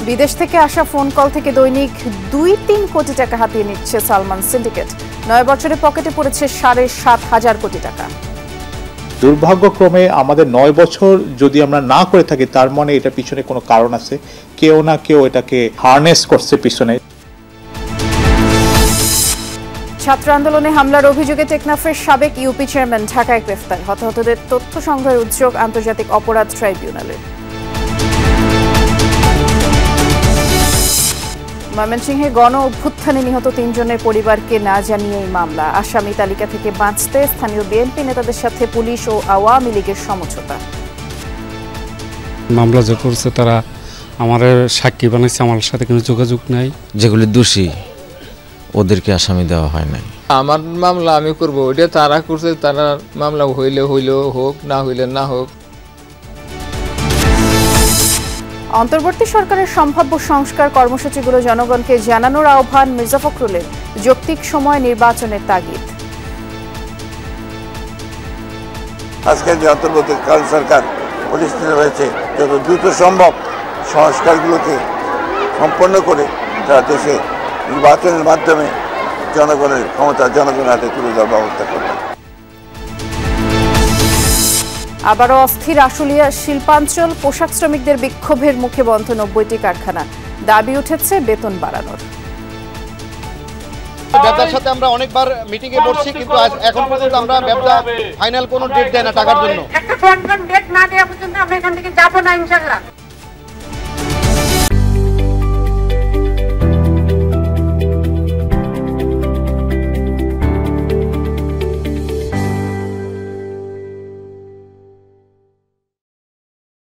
বিদেশ থেকে আসা ফোন কল থেকে দৈনিক ২-৩ কোটি টাকা হাতিয়ে নিচ্ছে সালমান সিন্ডিকেট। ৯ বছরে পকেটে পড়েছে ৭,৫০০ কোটি টাকা। দুর্ভাগ্যক্রমে আমাদের ৯ বছর যদি আমরা না করে থাকি, তার মানে এটা পিছনে কোনো কারণ আছে, কেউ না কেউ এটাকে হারনেস করছে পিছনে। ছাত্র আন্দোলনে হামলার অভিযোগে টেকনাফের সাবেক ইউপি চেয়ারম্যান ঢাকায় গ্রেফতার। হতাহতদের তথ্য সংগ্রহের উদ্যোগ আন্তর্জাতিক অপরাধ ট্রাইব্যুনালের। ময়মনসিংহে গণ অভ্যুত্থানে নিহত ৩ জনের পরিবারকে না জানিয়েই মামলা। আসামি তালিকা থেকে বাঁচতে স্থানীয় বিএনপি নেতাদের সাথে পুলিশ ও আওয়ামী লীগের সমঝোতা। মামলা যে করছে তারা আমার সাক্ষী বানাইছে, আমার সাথে কোনো যোগাযোগ নাই। যেগুলি দোষী ওদেরকে আসামি দেওয়া হয় নাই। আমার মামলা আমি করব, ওইটা তারা করছে, তারা মামলা হইলে হইলেও হোক, না হইলে না হোক। অন্তর্বর্তী সরকারের সম্ভাব্য সংস্কার কর্মসূচিগুলো জনগণকে জানানোর আহ্বান মির্জা ফখরুলের। যৌক্তিক সময় নির্বাচনের তাগিদ। আজকে যে অন্তর্বর্তীকালীন সরকার প্রতিষ্ঠিত হয়েছে, যত দ্রুত সম্ভব সংস্কারগুলোকে সম্পন্ন করে তারা দেশে নির্বাচনের মাধ্যমে জনগণের ক্ষমতা জনগণের হাতে তুলে দেওয়ার ব্যবস্থা করবে। আবারও অস্থির আশুলিয়া শিল্পাঞ্চল। পোশাক শ্রমিকদের বিক্ষোভের মুখে বন্ধ ৯০টি কারখানা। দাবি উঠেছে বেতন বাড়ানোর। ব্যবসার সাথে আমরা অনেকবার মিটিং এ বসছি, কিন্তু এখন পর্যন্ত আমরা ব্যবসা ফাইনাল কোনো ডেট দেয় না টাকার জন্য। একটা কনফার্ম ডেট না দেওয়া পর্যন্ত আমরা এখান থেকে যাব না ইনশাআল্লাহ।